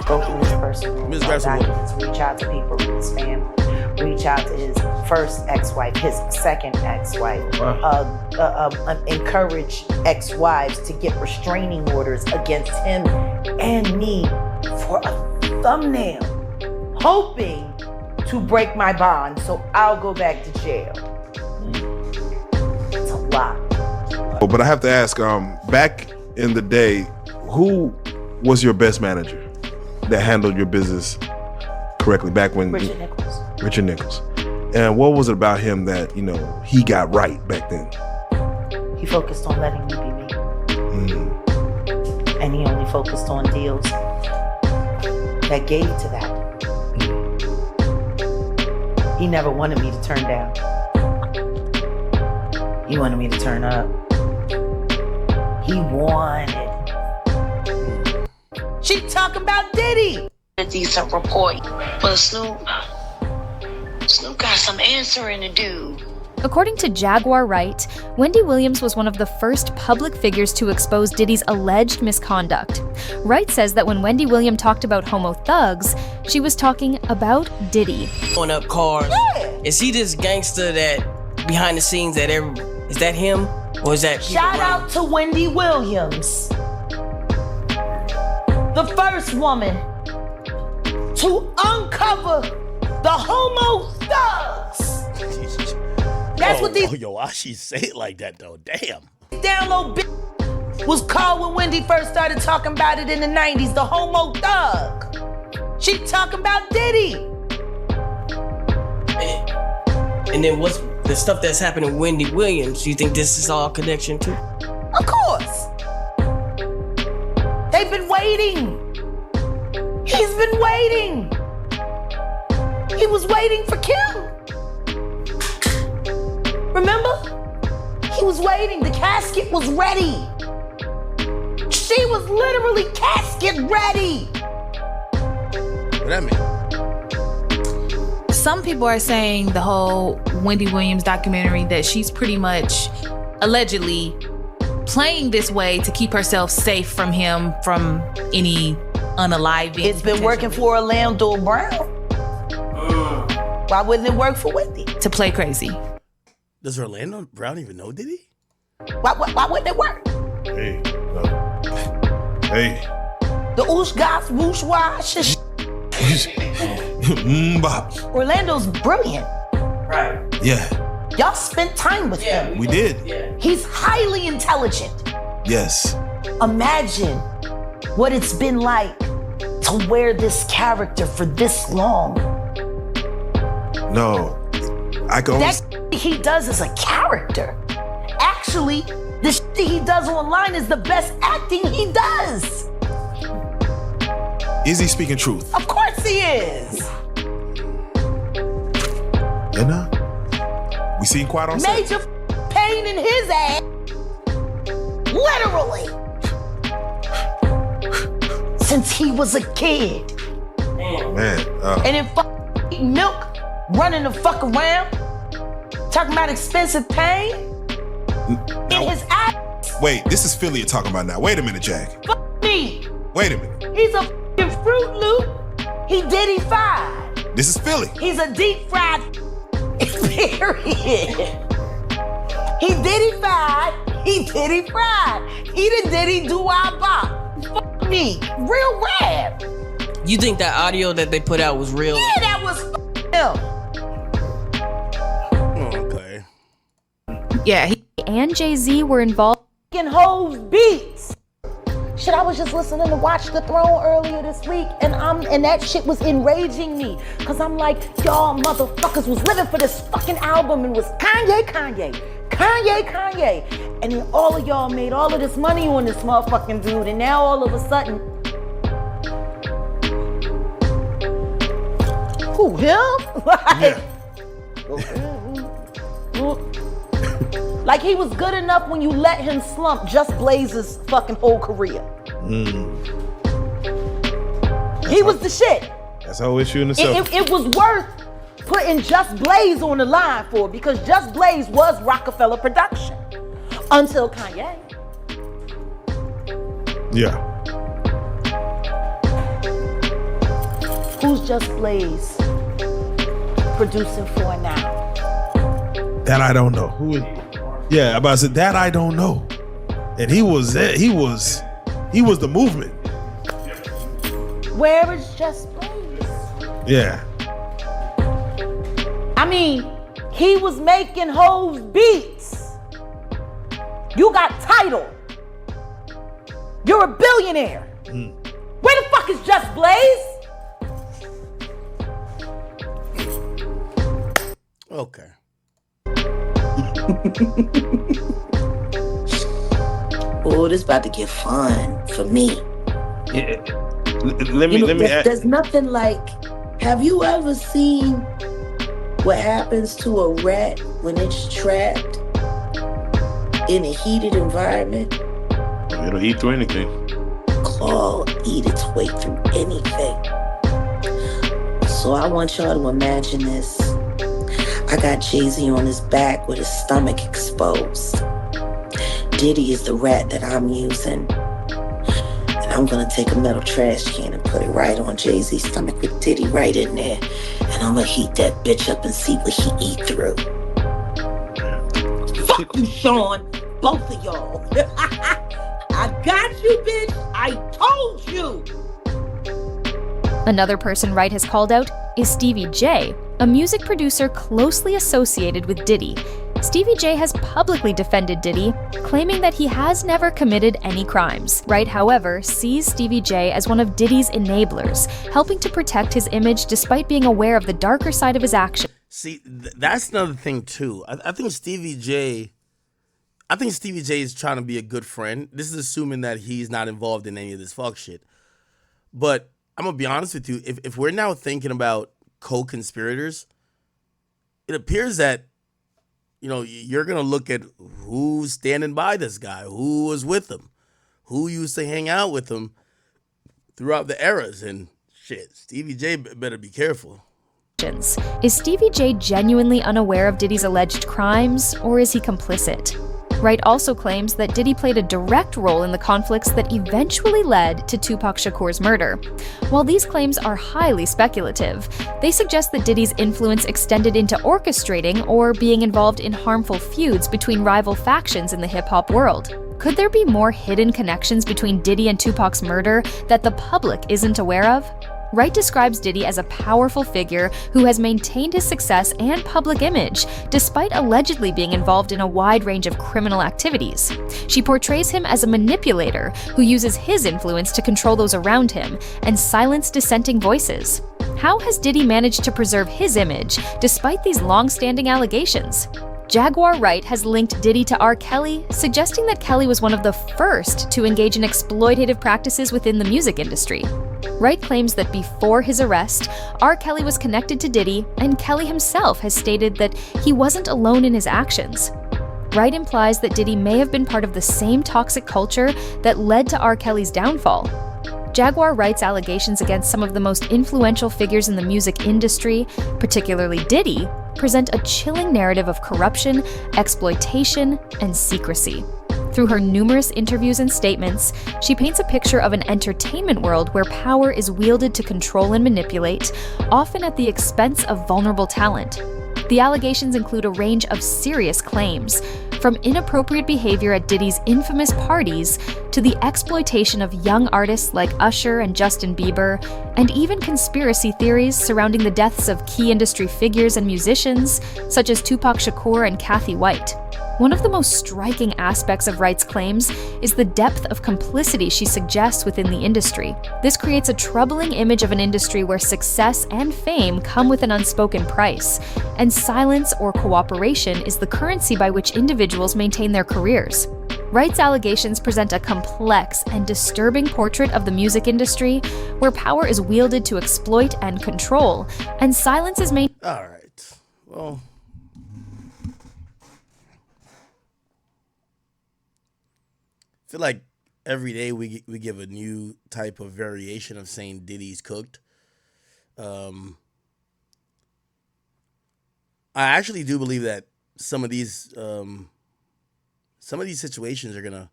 Go through his personal documents, reach out to people in his family, reach out to his first ex-wife, his second ex-wife, encourage ex-wives to get restraining orders against him and me for a thumbnail, hoping to break my bond so I'll go back to jail. It's a lot. But I have to ask, back in the day, who was your best manager that handled your business correctly back when? Richard Nichols. Richard Nichols. And what was it about him that, you know, he got right back then? He focused on letting me be me. And he only focused on deals that gave to that. He never wanted me to turn down. He wanted me to turn up. He wanted. She talking about Diddy. A decent report. But Snoop got some answering to do. According to Jaguar Wright, Wendy Williams was one of the first public figures to expose Diddy's alleged misconduct. Wright says that when Wendy Williams talked about homo thugs, she was talking about Diddy. Going up cars. Yeah. Is he this gangster that behind the scenes that is that him? Or is that Shout out to Wendy Williams, the first woman to uncover the homo thugs. That's what these why she say it like that though? Damn. down low bitch was called when Wendy first started talking about it in the 90s, the homo thug. She talking about Diddy. And then what's the stuff that's happening with Wendy Williams? You think this is all connection too? Of course. They've been waiting. He's been waiting. He was waiting for Kim. Remember? He was waiting. The casket was ready. She was literally casket ready. What that mean? Some people are saying the whole Wendy Williams documentary that she's pretty much allegedly playing this way to keep herself safe from him, from any unaliving. It's been working for Orlando Brown. Why wouldn't it work for Wendy? To play crazy. Does Orlando Brown even know Diddy? Why wouldn't it work? Hey. Hey. The oosh goss, whoosh wash. Bop. Orlando's brilliant. Right. Yeah, Y'all spent time with him. we did. He's highly intelligent. Yes. Imagine what it's been like to wear this character for this long. No. I can only... That he does is a character. Actually, the shit he does online is the best acting he does. Is he speaking truth? Of course he is. You know? We seen Quiet on set. Major pain in his ass. Literally. Since he was a kid. Man. And then eating milk, running the fuck around, talking about expensive pain in his ass. Wait, this is Philly you're talking about now. Wait a minute, Jack. Fuck me. Wait a minute. He's a fucking Fruit Loop. He Diddy-fied. This is Philly. He's a deep fried period. He Diddy-fied. He Diddy-fried. He the Diddy do our bop. Fuck me. Real rap. You think that audio that they put out was real? Yeah, that was him. Okay. Yeah, he And Jay-Z were involved. Fucking Hove beats. Shit, I was just listening to Watch the Throne earlier this week, and that shit was enraging me. Cause I'm like, y'all motherfuckers was living for this fucking album and was Kanye. And then all of y'all made all of this money on this motherfucking dude, and now all of a sudden, who, him? Like he was good enough when you let him slump Just Blaze's fucking whole career. He was the shit. That's the whole issue in itself. It was worth putting Just Blaze on the line for, because Just Blaze was Rockefeller production until Kanye. Yeah. Who's Just Blaze producing for now? That I don't know. Who is? Yeah, I'm about to say that I don't know. And he was it. He was the movement. Where is Just Blaze? Yeah. I mean, he was making Hov's beats. You got title. You're a billionaire. Where the fuck is Just Blaze? Okay. Oh, this about to get fun for me. Yeah. Let me ask. There's nothing like, have you ever seen what happens to a rat when it's trapped in a heated environment? It'll eat through anything. Claw eat its way through anything. So I want y'all to imagine this. I got Jay-Z on his back with his stomach exposed. Diddy is the rat that I'm using. And I'm gonna take a metal trash can and put it right on Jay-Z's stomach with Diddy right in there. And I'm gonna heat that bitch up and see what he eat through. Fuck you, Sean. Both of y'all. I got you, bitch. I told you. Another person Wright has called out is Stevie J, a music producer closely associated with Diddy. Stevie J has publicly defended Diddy, claiming that he has never committed any crimes. Wright, however, sees Stevie J as one of Diddy's enablers, helping to protect his image despite being aware of the darker side of his actions. See, that's another thing too. I think Stevie J is trying to be a good friend. This is assuming that he's not involved in any of this fuck shit. But I'm gonna be honest with you. If we're now thinking about co-conspirators, it appears that, you know, you're gonna look at who's standing by this guy, who was with him, who used to hang out with him throughout the eras, and shit, Stevie J better be careful. Is Stevie J genuinely unaware of Diddy's alleged crimes, or is he complicit? Wright also claims that Diddy played a direct role in the conflicts that eventually led to Tupac Shakur's murder. While these claims are highly speculative, they suggest that Diddy's influence extended into orchestrating or being involved in harmful feuds between rival factions in the hip-hop world. Could there be more hidden connections between Diddy and Tupac's murder that the public isn't aware of? Wright describes Diddy as a powerful figure who has maintained his success and public image, despite allegedly being involved in a wide range of criminal activities. She portrays him as a manipulator who uses his influence to control those around him and silence dissenting voices. How has Diddy managed to preserve his image despite these long-standing allegations? Jaguar Wright has linked Diddy to R. Kelly, suggesting that Kelly was one of the first to engage in exploitative practices within the music industry. Wright claims that before his arrest, R. Kelly was connected to Diddy, and Kelly himself has stated that he wasn't alone in his actions. Wright implies that Diddy may have been part of the same toxic culture that led to R. Kelly's downfall. Jaguar Wright's allegations against some of the most influential figures in the music industry, particularly Diddy, present a chilling narrative of corruption, exploitation, and secrecy. Through her numerous interviews and statements, she paints a picture of an entertainment world where power is wielded to control and manipulate, often at the expense of vulnerable talent. The allegations include a range of serious claims, from inappropriate behavior at Diddy's infamous parties to the exploitation of young artists like Usher and Justin Bieber, and even conspiracy theories surrounding the deaths of key industry figures and musicians such as Tupac Shakur and Kathy White. One of the most striking aspects of Wright's claims is the depth of complicity she suggests within the industry. This creates a troubling image of an industry where success and fame come with an unspoken price, and silence or cooperation is the currency by which individuals maintain their careers. Wright's allegations present a complex and disturbing portrait of the music industry, where power is wielded to exploit and control, and silence is maintained. All right. Well, I feel like every day we give a new type of variation of saying Diddy's cooked. I actually do believe that some of these situations are gonna.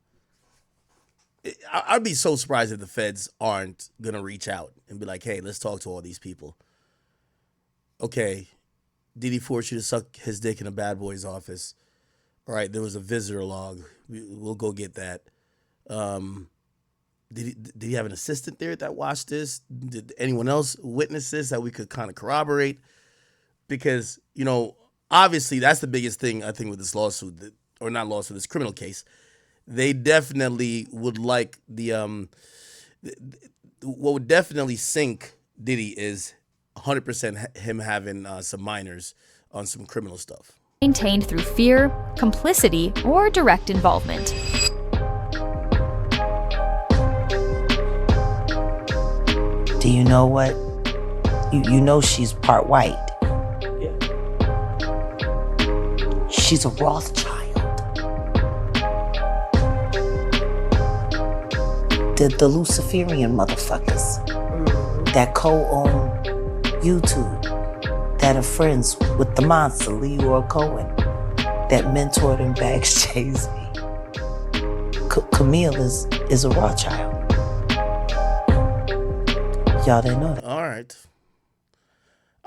I'd be so surprised if the feds aren't gonna reach out and be like, hey, let's talk to all these people. Okay, Diddy forced you to suck his dick in a bad boy's office. All right, there was a visitor log. We'll go get that. Did he have an assistant there that watched this? Did anyone else witness this that we could kind of corroborate? Because, you know, obviously that's the biggest thing I think with this lawsuit, or not lawsuit, this criminal case. They definitely would like what would definitely sink Diddy is 100% him having some minors on some criminal stuff. Maintained through fear, complicity, or direct involvement. Do you know what? You know she's part white. Yeah. She's a Rothschild. The Luciferian motherfuckers that co-own YouTube, that are friends with the monster, Leroy Cohen, that mentored and bags Jay-Z. Camille is a Rothschild. Y'all didn't know that. All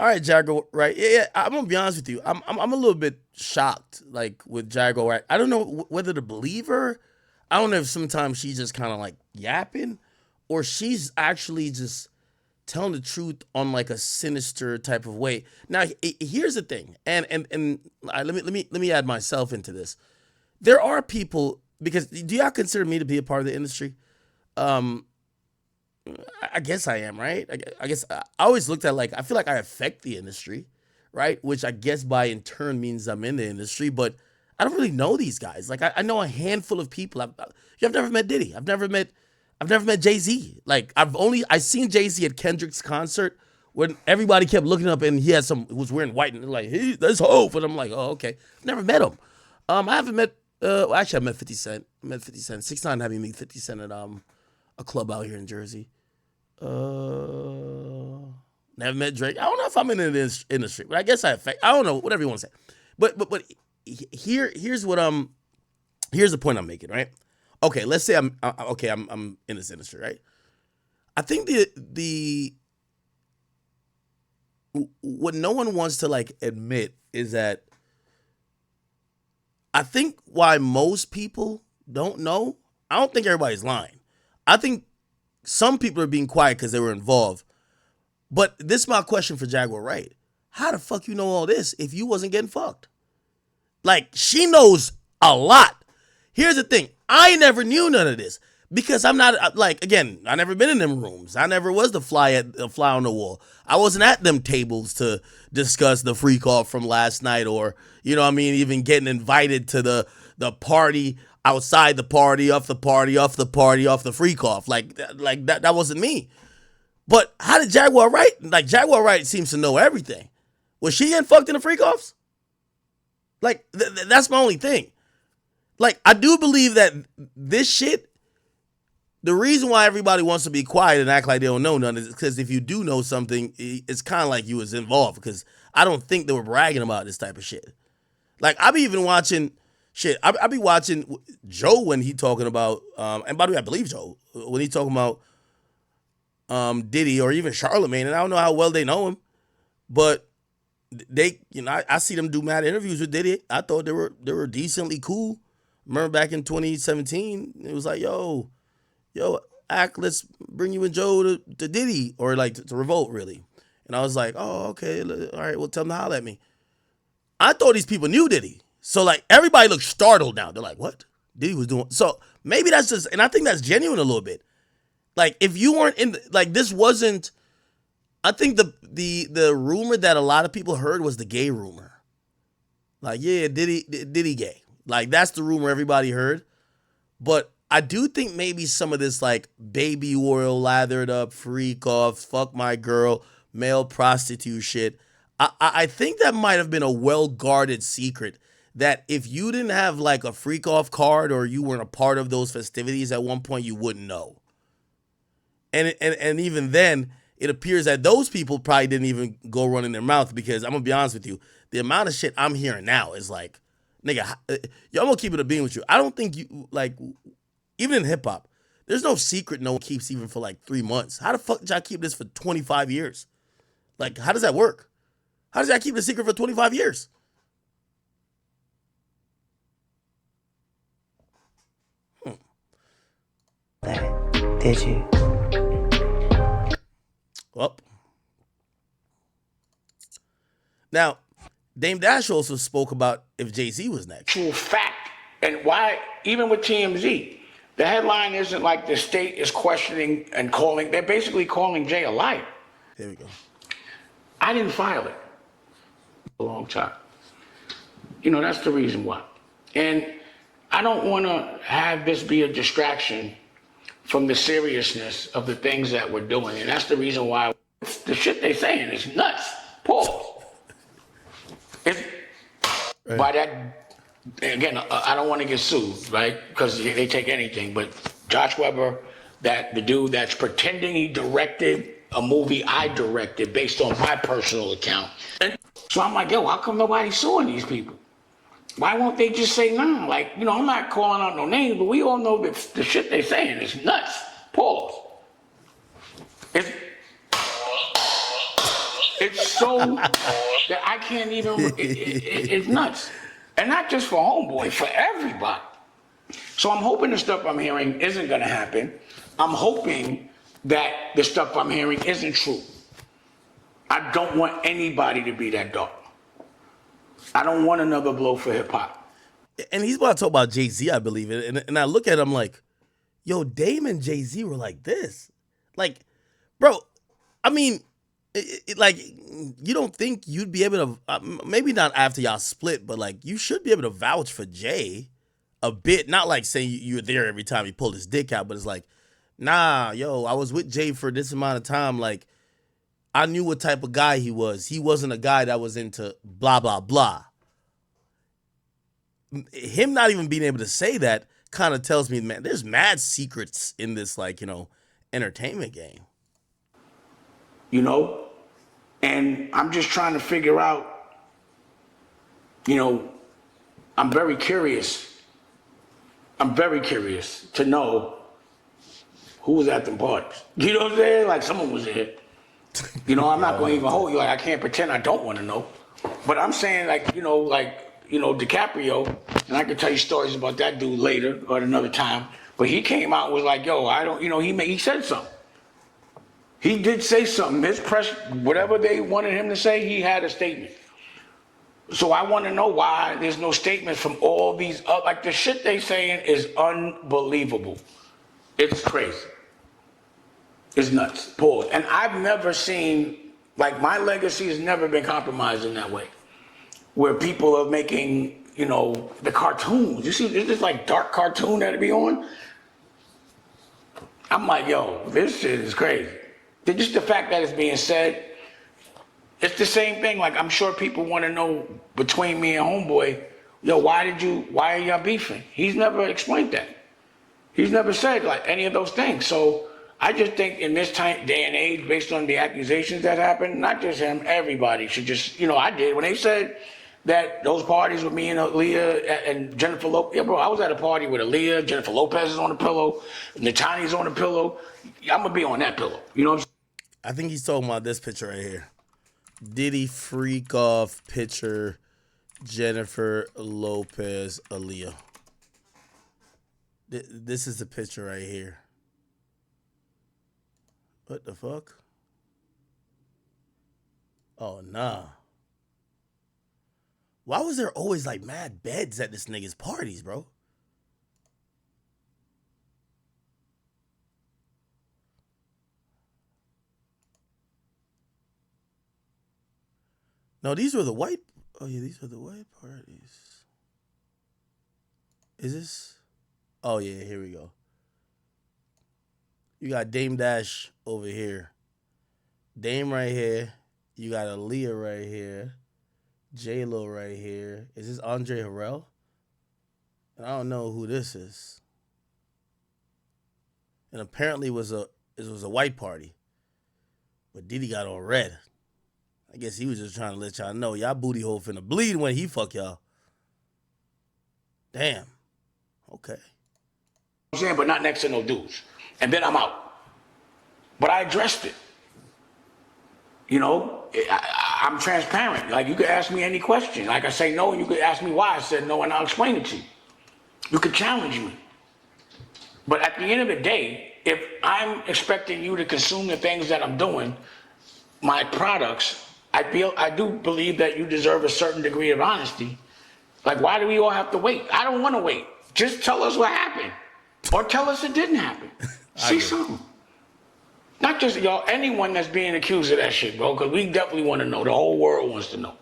right, Jaguar Wright. Yeah, I'm gonna be honest with you. I'm a little bit shocked, like with Jaguar Wright. I don't know whether to believe her. I don't know if sometimes she's just kind of like yapping, or she's actually just telling the truth on like a sinister type of way. Now, here's the thing, and let me add myself into this. There are people, because do y'all consider me to be a part of the industry? I guess I am, right? I guess I always looked at like, I feel like I affect the industry, right? Which I guess by in turn means I'm in the industry, but I don't really know these guys. Like I know a handful of people. I've never met Diddy. I've never met Jay-Z. Like I seen Jay-Z at Kendrick's concert when everybody kept looking up and he was wearing white and like, hey, that's Hov. And I'm like, oh, okay. Never met him. I haven't met, actually I met 50 Cent. I met 50 Cent. 6ix9ine had me meet 50 Cent at a club out here in Jersey. Never met Drake. I don't know if I'm in this industry, but I guess I don't know, whatever you want to say. But here's the point I'm making, right? Okay, let's say I'm in this industry, right? I think the what no one wants to like admit is that I think why most people don't know, I don't think everybody's lying. I think some people are being quiet because they were involved. But this is my question for Jaguar Wright. How the fuck you know all this if you wasn't getting fucked? Like, she knows a lot. Here's the thing. I never knew none of this because I'm not, like, again, I never been in them rooms. I never was the fly on the wall. I wasn't at them tables to discuss the freak off from last night or, you know what I mean, even getting invited to the party, outside the party, off the party, off the party, off the freak off. Like that wasn't me. But how did Jaguar Wright, like Jaguar Wright seems to know everything. Was she getting fucked in the freak offs? Like, that's my only thing. Like, I do believe that this shit, the reason why everybody wants to be quiet and act like they don't know none is because if you do know something, it's kind of like you was involved, because I don't think they were bragging about this type of shit. Like, I be even watching shit. I be watching Joe when he talking about, and by the way, I believe Joe, when he talking about Diddy or even Charlamagne, and I don't know how well they know him, but they, you know, I see them do mad interviews with Diddy. I thought they were decently cool. Remember back in 2017, it was like, yo, let's bring you and Joe to Diddy, or like to Revolt, really. And I was like, oh, okay, all right, well, tell them to holler at me. I thought these people knew Diddy. So like everybody looks startled now. They're like, what? Diddy was doing. So maybe that's just, and I think that's genuine a little bit. Like if you weren't in, like this wasn't, I think the rumor that a lot of people heard was the gay rumor. Like, yeah, Diddy gay. Like that's the rumor everybody heard. But I do think maybe some of this like baby oil lathered up freak off, fuck my girl, male prostitute shit. I think that might have been a well-guarded secret that if you didn't have like a freak off card or you weren't a part of those festivities at one point, you wouldn't know. And even then, it appears that those people probably didn't even go running their mouth, because I'm gonna be honest with you, the amount of shit I'm hearing now is like, nigga, yo, I'm gonna keep it a being with you. I don't think you, like, even in hip hop, There's no secret no one keeps even for like 3 months. How the fuck did y'all keep this for 25 years? Like, how does that work? How does y'all keep the secret for 25 years? Did you? Well. Now, Dame Dash also spoke about if Jay-Z was next. Actual fact. And why, even with TMZ, the headline isn't like the state is questioning and calling. They're basically calling Jay a liar. Here we go. I didn't file it a long time. You know, that's the reason why. And I don't want to have this be a distraction from the seriousness of the things that we're doing. And that's the reason why the shit they saying is nuts. Pause. It's, right. By that, again, I don't want to get sued, right? Because they take anything. But Josh Weber, the dude that's pretending he directed a movie I directed based on my personal account. And so I'm like, yo, how come nobody's suing these people? Why won't they just say no? Like, you know, I'm not calling out no names, but we all know that the shit they're saying is nuts. Pause. It's so that I can't even, it's nuts. And not just for Homeboy, for everybody. So I'm hoping the stuff I'm hearing isn't gonna happen. I'm hoping that the stuff I'm hearing isn't true. I don't want anybody to be that dark. I don't want another blow for hip hop. And he's about to talk about Jay-Z, I believe. And I look at him like, yo, Dame and Jay-Z were like this. Like, bro, I mean, like, you don't think you'd be able to, maybe not after y'all split, but like, you should be able to vouch for Jay a bit. Not like saying you were there every time he pulled his dick out, but it's like, nah, yo, I was with Jay for this amount of time. Like, I knew what type of guy he was. He wasn't a guy that was into blah, blah, blah. Him not even being able to say that kind of tells me, man, there's mad secrets in this, like, you know, entertainment game. You know? And I'm just trying to figure out, you know, I'm very curious to know who was at the parties. You know what I'm saying? Like, someone was there. You know, I'm not going to even hold you. Like, I can't pretend I don't want to know. But I'm saying, like, DiCaprio, and I can tell you stories about that dude later or at another time, but he came out and was like, yo, I don't, you know, he said something. He did say something. His press, whatever they wanted him to say, he had a statement. So I want to know why there's no statements from all these, like, the shit they saying is unbelievable. It's crazy. It's nuts. Pause. And I've never seen, like, my legacy has never been compromised in that way. Where people are making, you know, the cartoons. You see, there's this like dark cartoon that'd be on. I'm like, yo, this shit is crazy. Just the fact that it's being said, it's the same thing. Like, I'm sure people want to know between me and Homeboy, yo, why are y'all beefing? He's never explained that. He's never said like any of those things. So I just think in this day and age, based on the accusations that happened, not just him, everybody should just, you know, I did. When they said that those parties with me and Aaliyah and Jennifer Lopez, yeah, bro, I was at a party with Aaliyah, Jennifer Lopez is on the pillow, Natani's on the pillow. I'm going to be on that pillow. You know what I'm saying? I think he's talking about this picture right here. Diddy freak off picture, Jennifer Lopez, Aaliyah. This is the picture right here. What the fuck? Oh, nah. Why was there always like mad beds at this nigga's parties, bro? No, these were the white. Oh yeah, these were the white parties. Is this? Oh yeah, here we go. You got Dame Dash over here. Dame right here. You got Aaliyah right here. J-Lo right here. Is this Andre Harrell? And I don't know who this is. And apparently it was a white party. But Diddy got on red. I guess he was just trying to let y'all know y'all booty hole finna bleed when he fuck y'all. Damn. Okay. I'm saying, but not next to no dudes. and then I'm out. But I addressed it. You know, I'm transparent. Like, you could ask me any question. Like, I say no, and you could ask me why I said no, and I'll explain it to you. You could challenge me. But at the end of the day, if I'm expecting you to consume the things that I'm doing, my products, I do believe that you deserve a certain degree of honesty. Like, why do we all have to wait? I don't want to wait. Just tell us what happened. Or tell us it didn't happen. See something. Not just y'all, anyone that's being accused of that shit, bro, because we definitely want to know. The whole world wants to know.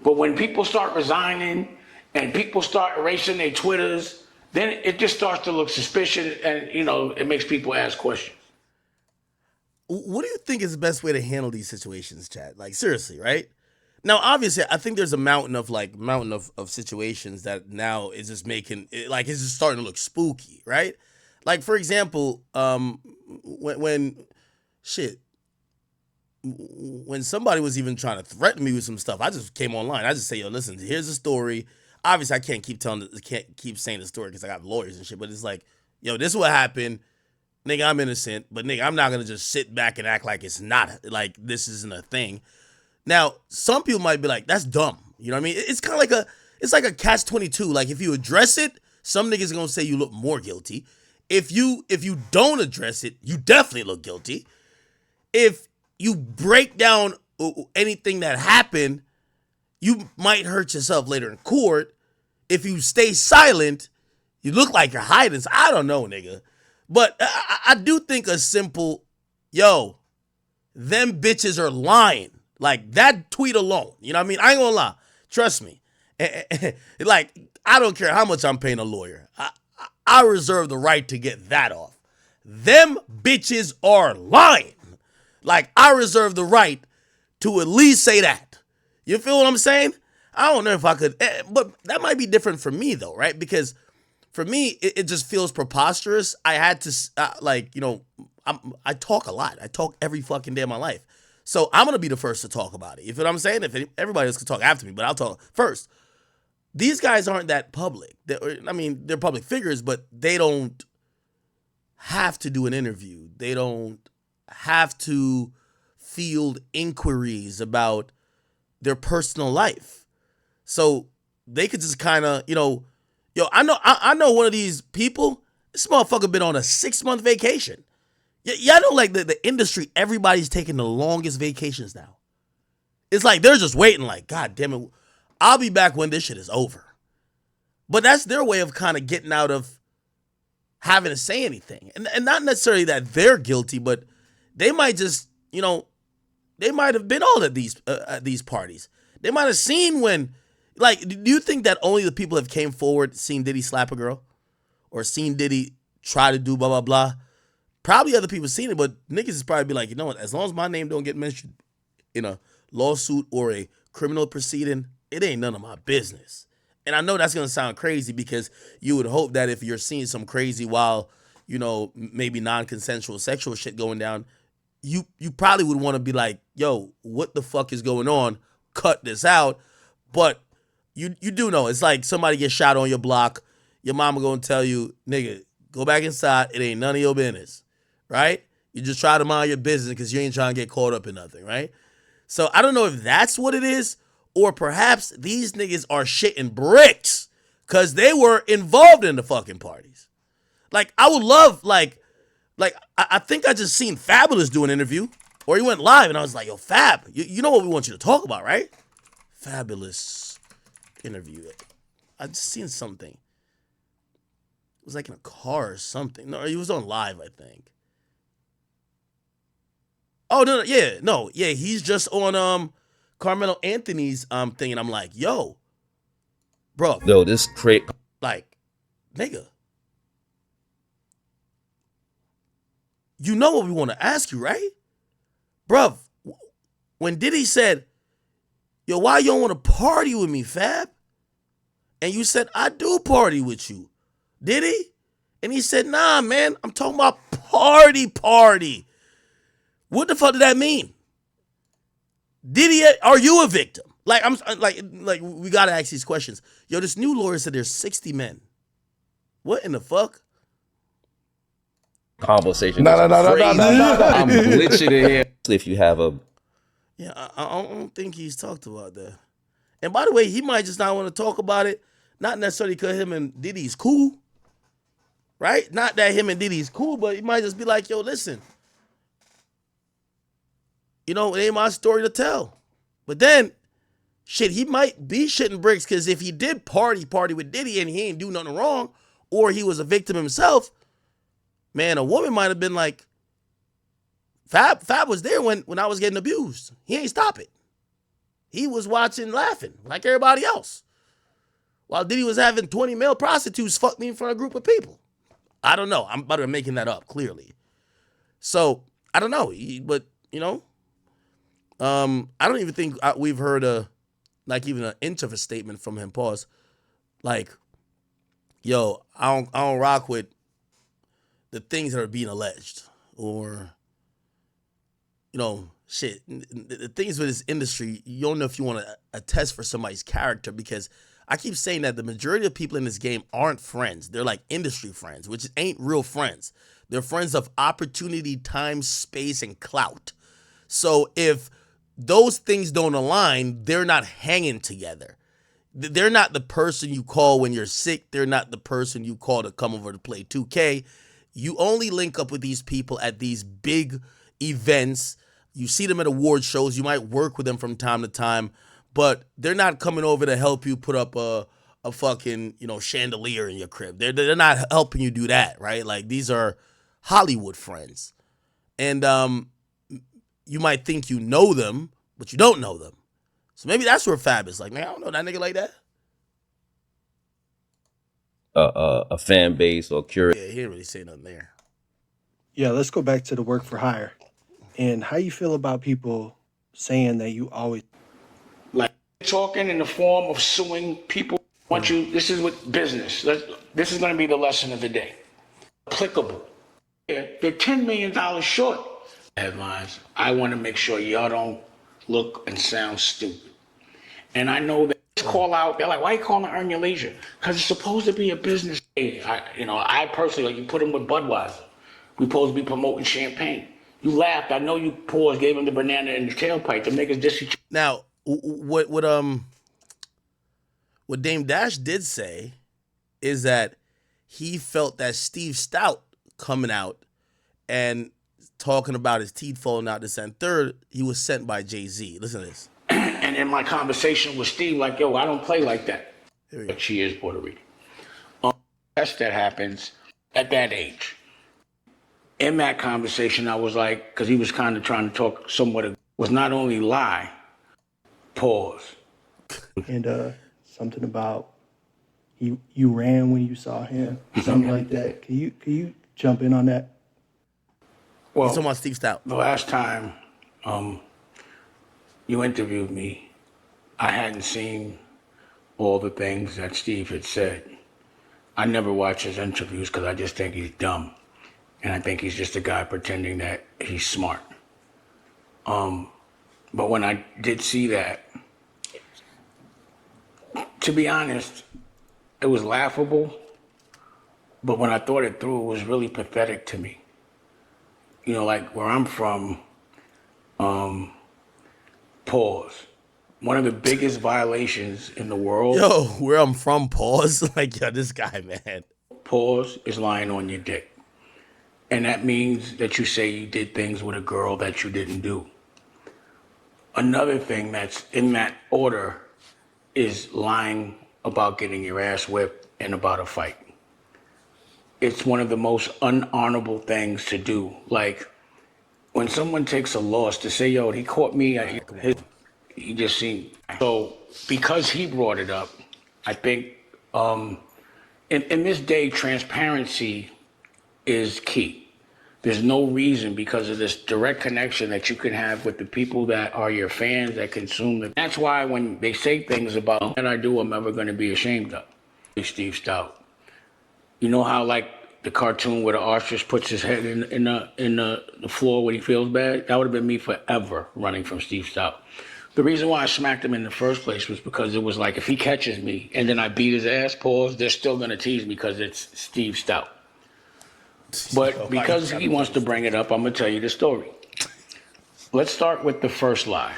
But when people start resigning and people start erasing their Twitters, then it just starts to look suspicious, and, you know, it makes people ask questions. What do you think is the best way to handle these situations, Chad? Like, seriously, right? Now, obviously, I think there's a mountain of situations that now is just making it, like, it's just starting to look spooky, right? Like, for example, when somebody was even trying to threaten me with some stuff, I just came online. I just say, yo, listen, here's the story. Obviously, I can't keep saying the story because I got lawyers and shit, but it's like, yo, this is what happened. Nigga, I'm innocent, but nigga, I'm not going to just sit back and act like it's not, like this isn't a thing. Now, some people might be like, that's dumb. You know what I mean? It's kind of like a catch-22. Like, if you address it, some niggas are going to say you look more guilty. If you don't address it, you definitely look guilty. If you break down anything that happened, you might hurt yourself later in court. If you stay silent, you look like you're hiding. So I don't know, nigga. But I do think a simple, yo, them bitches are lying. Like, that tweet alone. You know what I mean? I ain't gonna lie. Trust me. Like, I don't care how much I'm paying a lawyer. I reserve the right to get that off. Them bitches are lying. Like, I reserve the right to at least say that. You feel what I'm saying? I don't know if I could, but that might be different for me though, right? Because for me, it just feels preposterous. I had to, I talk a lot. I talk every fucking day of my life. So I'm going to be the first to talk about it. You feel what I'm saying? If everybody else can talk after me, but I'll talk first. These guys aren't that public. They're public figures, but they don't have to do an interview. They don't have to field inquiries about their personal life. So they could just kind of, I know one of these people, this motherfucker been on a 6-month vacation. Y'all know, like, the industry, everybody's taking the longest vacations now. It's like they're just waiting, like, God damn it, I'll be back when this shit is over. But that's their way of kind of getting out of having to say anything. And not necessarily that they're guilty, but they might just, they might have been all at these parties. They might have seen when, like, do you think that only the people that came forward seen Diddy slap a girl? Or seen Diddy try to do blah, blah, blah? Probably other people seen it, but niggas is probably be like, you know what, as long as my name don't get mentioned in a lawsuit or a criminal proceeding, it ain't none of my business. And I know that's going to sound crazy because you would hope that if you're seeing some crazy while, maybe non-consensual sexual shit going down, you probably would want to be like, yo, what the fuck is going on? Cut this out. But you do know, it's like somebody gets shot on your block, your mama going to tell you, nigga, go back inside, it ain't none of your business. Right? You just try to mind your business because you ain't trying to get caught up in nothing, right? So I don't know if that's what it is, or perhaps these niggas are shitting bricks because they were involved in the fucking parties. Like, I would love, I think I just seen Fabulous do an interview, or he went live, and I was like, yo, Fab, you know what we want you to talk about, right? Fabulous interview. I just seen something. It was like in a car or something. No, he was on live, I think. Oh, no, he's just on Carmelo Anthony's thing, and I'm like, yo, bro. Yo, this crate. Like, nigga. You know what we want to ask you, right? Bruv, when Diddy said, yo, why you don't want to party with me, Fab? And you said, I do party with you. Did he? And he said, nah, man, I'm talking about party. What the fuck did that mean? Are you a victim? Like, I'm like we gotta ask these questions. Yo, this new lawyer said there's 60 men. What in the fuck? conversation. No. I'm glitching in here. If you have a Yeah, I don't think he's talked about that. And by the way, he might just not want to talk about it, not necessarily because him and Diddy's cool, right? Not that him and Diddy's cool, but he might just be like, yo, listen, you know, it ain't my story to tell. But then, shit, he might be shitting bricks because if he did party with Diddy and he ain't do nothing wrong, or he was a victim himself, man, a woman might have been like, Fab was there when I was getting abused. He ain't stop it. He was watching, laughing like everybody else. While Diddy was having 20 male prostitutes fuck me in front of a group of people. I don't know. I'm about to be making that up, clearly. So, I don't know. But, you know, I don't even think we've heard even an inch of a statement from him. Pause. Like, yo, I don't rock with the things that are being alleged. Or, you know, shit. The things with this industry, you don't know if you want to attest for somebody's character, because I keep saying that the majority of people in this game aren't friends. They're like industry friends, which ain't real friends. They're friends of opportunity, time, space, and clout. So if those things don't align, they're not hanging together. They're not the person you call when you're sick. They're not the person you call to come over to play 2K. You only link up with these people at these big events. You see them at award shows. You might work with them from time to time, but they're not coming over to help you put up a fucking, you know, chandelier in your crib. They're not helping you do that, right? Like, these are Hollywood friends. And you might think you know them, but you don't know them. So maybe that's where Fab is like, man, I don't know that nigga like that. a fan base or curious. Yeah, he didn't really say nothing there. Yeah, let's go back to the work for hire. And how you feel about people saying that you always like talking in the form of suing people. Want you? This is what business. This is going to be the lesson of the day. Applicable. They're $10 million short. Headlines. I want to make sure y'all don't look and sound stupid. And I know that call out. They're like, "Why you calling it Earn Your Leisure?" Because it's supposed to be a business. I personally, like, you put them with Budweiser. We supposed to be promoting champagne. You laughed. I know you paused, gave him the banana in the tailpipe to make us disrespect. Now, what Dame Dash did say is that he felt that Steve Stoute coming out and talking about his teeth falling out this and third, he was sent by Jay-Z. Listen to this. And in my conversation with Steve, like, yo, I don't play like that. But she is Puerto Rican. That's that happens at that age. In that conversation, I was like, because he was kind of trying to talk somewhat, was not only lie, pause. and something about you ran when you saw him, something like that. Can you jump in on that? Well, talking about Steve Stoute. The last time you interviewed me, I hadn't seen all the things that Steve had said. I never watch his interviews because I just think he's dumb. And I think he's just a guy pretending that he's smart. But when I did see that, to be honest, it was laughable. But when I thought it through, it was really pathetic to me. You know, like where I'm from, pause. One of the biggest violations in the world. Yo, where I'm from, pause. Like, yo, this guy, man. Pause is lying on your dick. And that means that you say you did things with a girl that you didn't do. Another thing that's in that order is lying about getting your ass whipped and about a fight. It's one of the most unhonorable things to do. Like, when someone takes a loss, to say, yo, he caught me, he just seen. So, because he brought it up, I think in this day, transparency is key. There's no reason, because of this direct connection that you can have with the people that are your fans that consume it. That's why when they say things about that I do, I'm never going to be ashamed of. Steve Stoute. You know how, like, the cartoon where the ostrich puts his head in the floor when he feels bad? That would have been me forever running from Steve Stoute. The reason why I smacked him in the first place was because it was like, if he catches me and then I beat his ass, pause, they're still going to tease me because it's Steve Stoute. But because he wants to bring it up, I'm gonna tell you the story. Let's start with the first lie.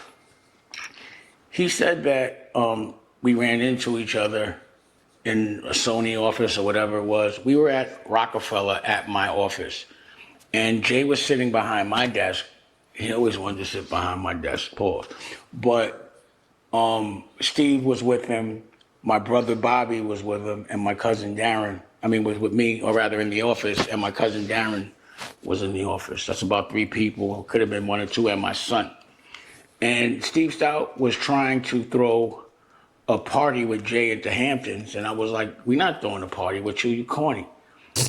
He said that we ran into each other in a Sony office or whatever it was. We were at Rockefeller at my office, and Jay was sitting behind my desk. He always wanted to sit behind my desk, pause. But Steve was with him, my brother Bobby was with him, and my cousin Darren, was with me, or rather in the office, and my cousin Darren was in the office. That's about 3 people, could have been 1 or 2, and my son. And Steve Stoute was trying to throw a party with Jay at the Hamptons, and I was like, we're not throwing a party with you, you corny.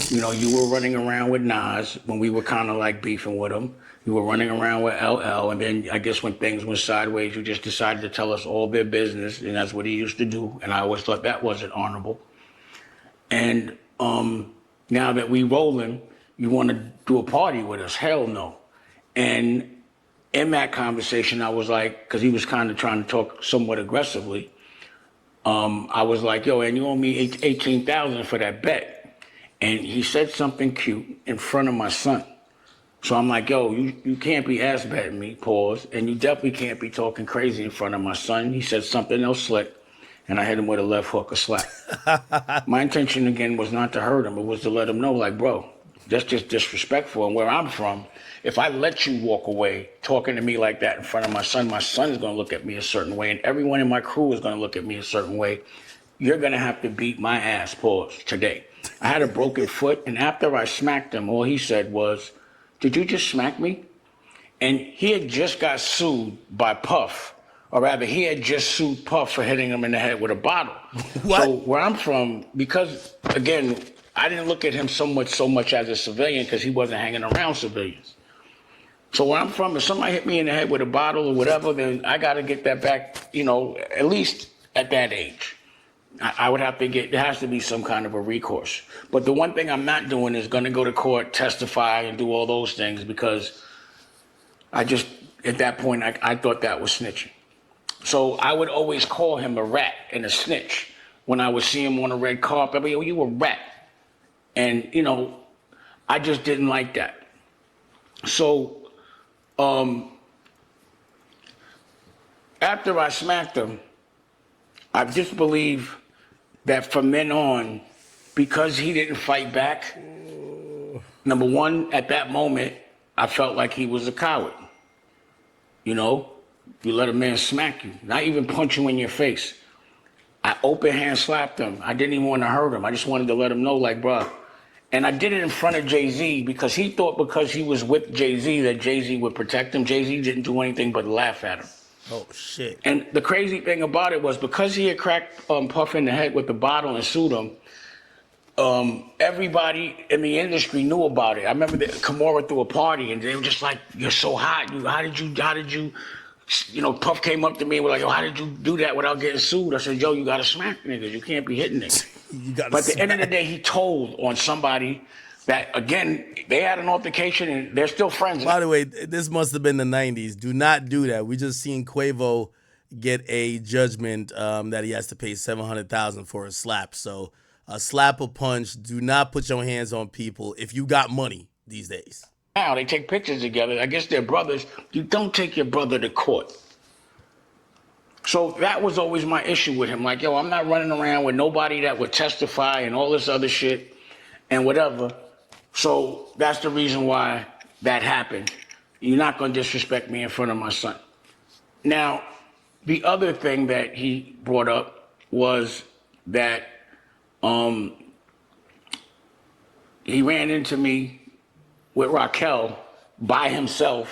You know, you were running around with Nas when we were kind of like beefing with him. You were running around with LL, and then I guess when things went sideways, you just decided to tell us all their business, and that's what he used to do, and I always thought that wasn't honorable. And now that we rolling, you want to do a party with us? Hell no. And in that conversation, I was like, because he was kind of trying to talk somewhat aggressively, I was like, yo, and you owe me $18,000 for that bet. And he said something cute in front of my son. So I'm like, yo, you can't be ass betting me, pause, and you definitely can't be talking crazy in front of my son. He said something else slick, and I hit him with a left hook, a slap. My intention, again, was not to hurt him. It was to let him know, like, bro, that's just disrespectful. And where I'm from, if I let you walk away talking to me like that in front of my son's going to look at me a certain way, and everyone in my crew is going to look at me a certain way. You're going to have to beat my ass, pause, today. I had a broken foot, and after I smacked him, all he said was, did you just smack me? And he had just got sued by Puff, or rather, he had just sued Puff for hitting him in the head with a bottle. What? So where I'm from, because, again, I didn't look at him so much as a civilian because he wasn't hanging around civilians. So where I'm from, if somebody hit me in the head with a bottle or whatever, then I got to get that back, at least at that age. I would have to there has to be some kind of a recourse. But the one thing I'm not doing is going to go to court, testify, and do all those things because at that point, I thought that was snitching. So I would always call him a rat and a snitch when I would see him on a red carpet. I'd be, oh, you a rat. And, I just didn't like that. So after I smacked him, I just believe that from then on, because he didn't fight back, number one, at that moment, I felt like he was a coward. You let a man smack you, not even punch you in your face. I open hand slapped him. I didn't even want to hurt him. I just wanted to let him know, like, bruh. And I did it in front of Jay-Z because he thought because he was with Jay-Z that Jay-Z would protect him. Jay-Z didn't do anything but laugh at him. Oh, shit. And the crazy thing about it was because he had cracked Puff in the head with the bottle and sued him, everybody in the industry knew about it. I remember that Kimura threw a party and they were just like, you're so hot. How did you, Puff came up to me and was like, yo, how did you do that without getting sued? I said, yo, you got to smack niggas. You can't be hitting niggas. But at the end of the day, he told on somebody that, again, they had an altercation and they're still friends. By the way, this must have been the 90s. Do not do that. We just seen Quavo get a judgment that he has to pay $700,000 for a slap. So a slap or punch, do not put your hands on people if you got money these days. Now they take pictures together. I guess they're brothers. You don't take your brother to court. So that was always my issue with him. Like, yo, I'm not running around with nobody that would testify and all this other shit and whatever. So that's the reason why that happened. You're not going to disrespect me in front of my son. Now, the other thing that he brought up was that he ran into me with Raquel by himself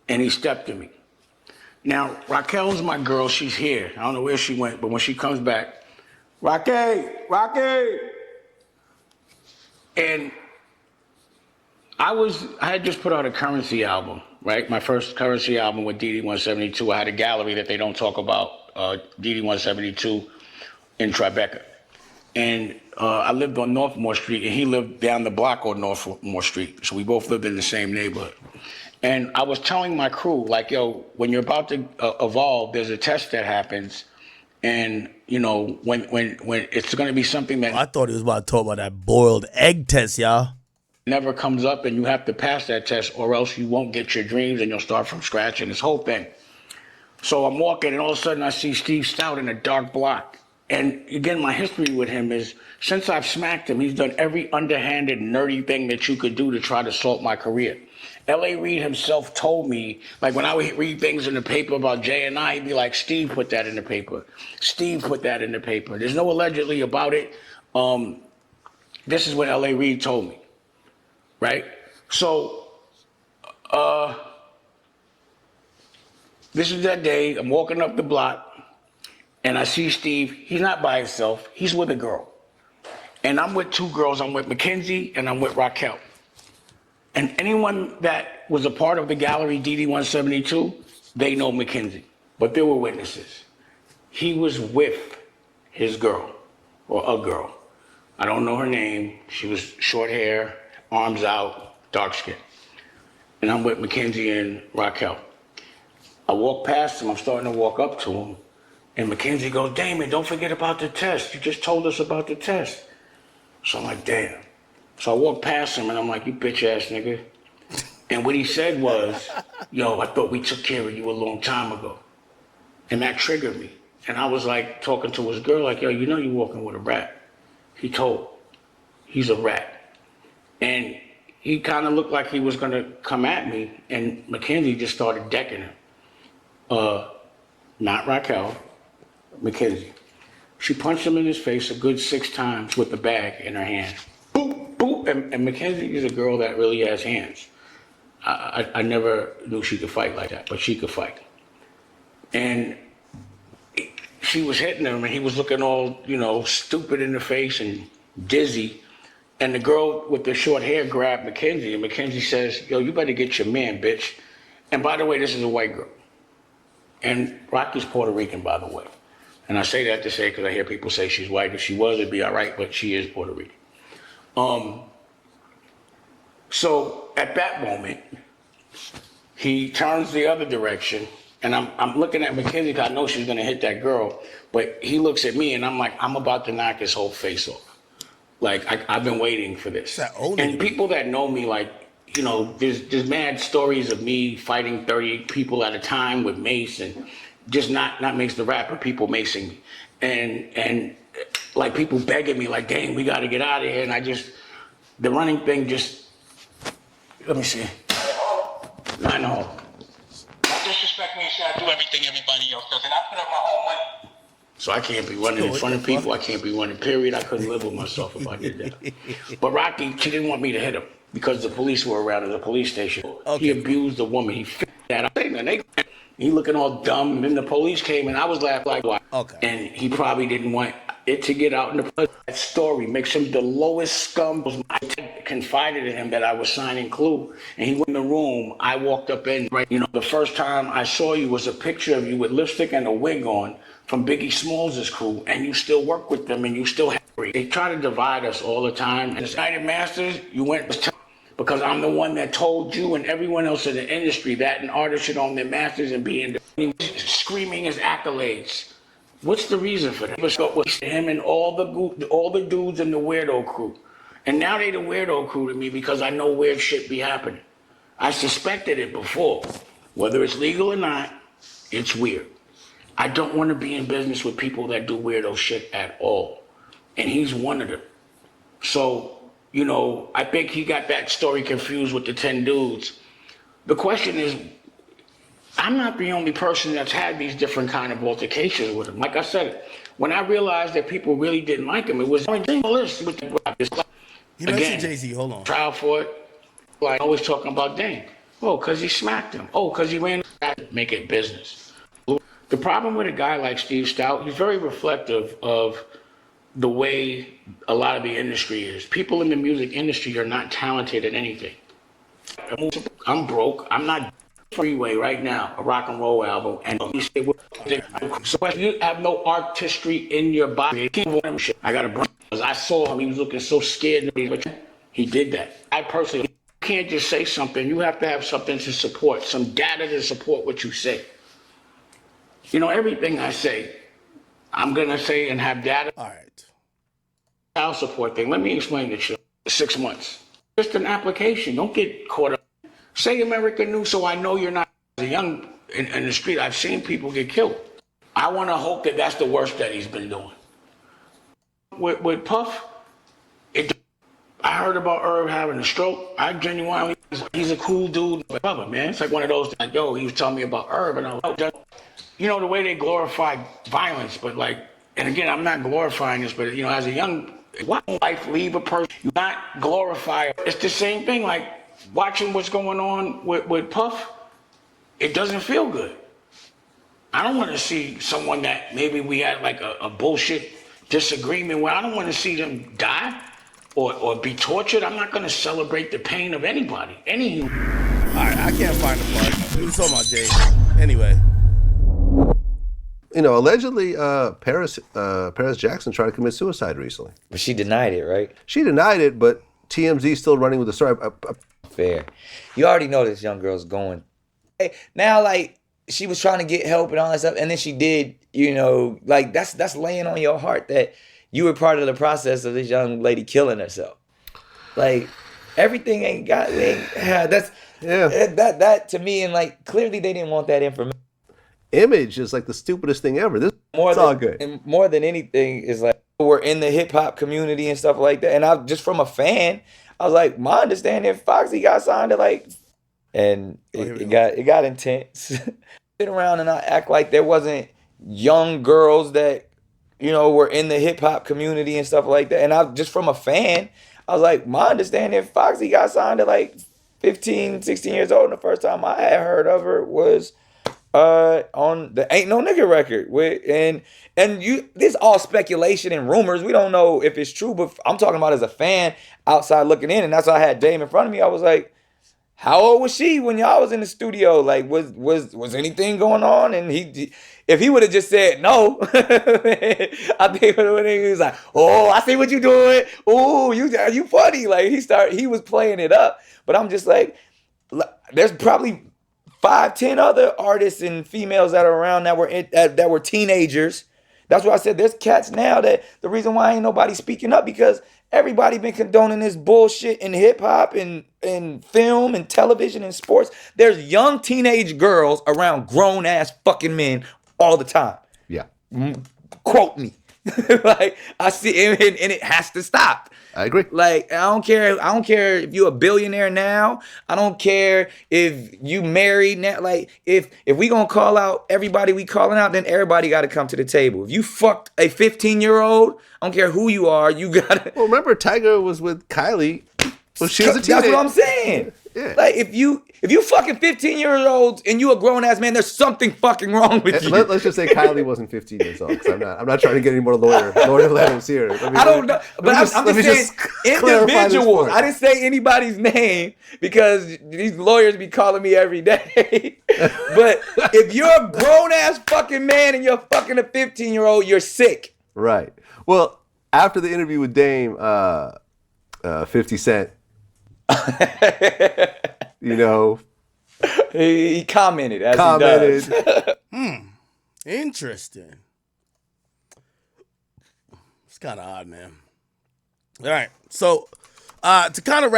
and he stepped to me. Now, Raquel's my girl. She's here. I don't know where she went, but when she comes back, Rocky. And I had just put out a Currency album, right? My first Currency album with Diddy 172. I had a gallery that they don't talk about, Diddy 172 in Tribeca. And I lived on Northmore Street, and he lived down the block on Northmore Street. So we both lived in the same neighborhood. And I was telling my crew, like, yo, when you're about to evolve, there's a test that happens. And, when it's going to be something that... I thought he was about to talk about that boiled egg test, y'all. never comes up, and you have to pass that test, or else you won't get your dreams and you'll start from scratch and this whole thing. So I'm walking, and all of a sudden I see Steve Stoute in a dark block. And again, my history with him is, since I've smacked him, he's done every underhanded, nerdy thing that you could do to try to salt my career. L.A. Reid himself told me, like when I would read things in the paper about Jay and I, he'd be like, Steve put that in the paper. Steve put that in the paper. There's no allegedly about it. This is what L.A. Reid told me, right? So, this is that day. I'm walking up the block, and I see Steve. He's not by himself. He's with a girl. And I'm with two girls. I'm with Mackenzie, and I'm with Raquel. And anyone that was a part of the gallery Diddy 172, they know Mackenzie. But there were witnesses. He was with his girl, or a girl. I don't know her name. She was short hair, arms out, dark skin. And I'm with Mackenzie and Raquel. I walk past him. I'm starting to walk up to him. And Mackenzie goes, Damon, don't forget about the test. You just told us about the test. So I'm like, damn. So I walk past him, and I'm like, you bitch ass nigga. And what he said was, yo, I thought we took care of you a long time ago. And that triggered me. And I was like talking to his girl, like, yo, you know you're walking with a rat. He told, he's a rat. And he kind of looked like he was gonna come at me, and Mackenzie just started decking him. Not Raquel, Mackenzie. She punched him in his face a good 6 times with the bag in her hand. Boop, boop. And Mackenzie is a girl that really has hands. I never knew she could fight like that, but she could fight. And she was hitting him, and he was looking all, you know, stupid in the face and dizzy. And the girl with the short hair grabbed Mackenzie, and Mackenzie says, yo, you better get your man, bitch. And by the way, this is a white girl. And Rocky's Puerto Rican, by the way. And I say that to say, because I hear people say she's white. If she was, it'd be all right, but she is Puerto Rican. So at that moment, he turns the other direction, and I'm looking at Mackenzie because I know she's gonna hit that girl, but he looks at me, and I'm like, I'm about to knock his whole face off. Like, I've been waiting for this. And people that know me, like, you know, there's mad stories of me fighting 30 people at a time with mace, and just not mace the rapper, people macing me. And like people begging me, like, dang, we gotta get out of here. And I just, the running thing just, let me see. I know. Don't disrespect me and say I do everything everybody else does, and I put up my own money. So I can't be running in front of people. I can't be running, period. I couldn't live with myself if I did that. But Rocky, she didn't want me to hit him because the police were around at the police station. Okay. He abused the woman. He fit that. He looking all dumb. And then the police came, and I was laughing like, why? Okay. And he probably didn't want it to get out in the press. That story makes him the lowest scum. I confided in him that I was signing Clue, and he went in the room. I walked up in, right, you know, the first time I saw you was a picture of you with lipstick and a wig on from Biggie Smalls' crew, and you still work with them, and you still have. They try to divide us all the time. And United Masters, you went because I'm the one that told you and everyone else in the industry that an artist should own their masters and be screaming his accolades. What's the reason for that? Him and all the dudes in the weirdo crew. And now they the weirdo crew to me because I know weird shit be happening. I suspected it before. Whether it's legal or not, it's weird. I don't want to be in business with people that do weirdo shit at all. And he's one of them. So, you know, I think he got that story confused with the 10 dudes. The question is, I'm not the only person that's had these different kind of altercations with him. Like I said, when I realized that people really didn't like him, it was on the list with this. You mentioned Jay-Z, hold on. Trial for it. Like always talking about Dame. Oh, because he smacked him. Oh, because he ran make it business. The problem with a guy like Steve Stoute, he's very reflective of the way a lot of the industry is. People in the music industry are not talented at anything. I'm broke. I'm not Freeway right now, a rock and roll album, and so you have no artistry in your body. I got a brain. I saw him, he was looking so scared. He did that. I personally can't just say something. You have to have something to support, some data to support what you say. You know, everything I say, I'm gonna say and have data. All right. Child support thing. Let me explain this shit. 6 months. just an application. Don't get caught up. Say America knew, so I know you're not. As a young in the street, I've seen people get killed. I want to hope that that's the worst that he's been doing. With Puff, I heard about Herb having a stroke. I genuinely, he's a cool dude. Brother, man, it's like one of those, like, yo, he was telling me about Herb, and I was like, you know, the way they glorify violence, but like, and again, I'm not glorifying this, but you know, as a young, why life leave a person? You not glorify. It's the same thing, like watching what's going on with Puff. It doesn't feel good. I don't want to see someone that maybe we had like a bullshit disagreement where I don't want to see them die or be tortured. I'm not going to celebrate the pain of anybody, any human. All right, I can't find the part. We were talking about Jay. Anyway. You know, allegedly, Paris Jackson tried to commit suicide recently. But she denied it, right? She denied it, but TMZ still running with the story. Fair. You already know this young girl's going. Hey, now, like, she was trying to get help and all that stuff, and then she did, you know, like, that's laying on your heart that you were part of the process of this young lady killing herself. Like, everything ain't got, that's, yeah. That to me, and like, clearly they didn't want that information. Image is like the stupidest thing ever. This is all good. And more than anything is like, we're in the hip hop community and stuff like that. And I just from a fan, I was like, my understanding, Foxy got signed to like, and it got intense. Sit around and I act like there wasn't young girls that, you know, were in the hip hop community and stuff like that. And I just from a fan, I was like, my understanding, Foxy got signed to like 15, 16 years old. And the first time I had heard of her was on the Ain't No Nigga record. And this all speculation and rumors. We don't know if it's true, but I'm talking about as a fan outside looking in. And that's why I had Dame in front of me. I was like, how old was she when y'all was in the studio? Like, was anything going on? And if he would have just said no, I think he was like, oh, I see what you doing. Oh, you funny. Like he was playing it up. But I'm just like, there's probably 5-10 other artists and females that are around that were teenagers. That's why I said there's cats now that the reason why ain't nobody speaking up because everybody been condoning this bullshit in hip hop and film and television and sports. There's young teenage girls around grown ass fucking men all the time. Yeah. Quote me. Like I see, and it has to stop. I agree. Like I don't care if you're a billionaire now. I don't care if you married now. Like if we gonna call out everybody we calling out, then everybody got to come to the table. If you fucked a 15-year-old, I don't care who you are, you gotta. Well, remember Tiger was with Kylie when she was a teenager. That's what I'm saying. Yeah. Like if you fucking 15-year-olds and you a grown ass man, there's something fucking wrong with you. Let's just say Kylie wasn't 15 years old because I'm not trying to get any more lawyer letters here. I don't know, but I'm just saying individuals. I didn't say anybody's name because these lawyers be calling me every day. But if you're a grown ass fucking man and you're fucking a 15-year-old, you're sick. Right. Well, after the interview with Dame, 50 Cent. You know, he commented as he does. Interesting. It's kind of odd, man. All right, so to kind of wrap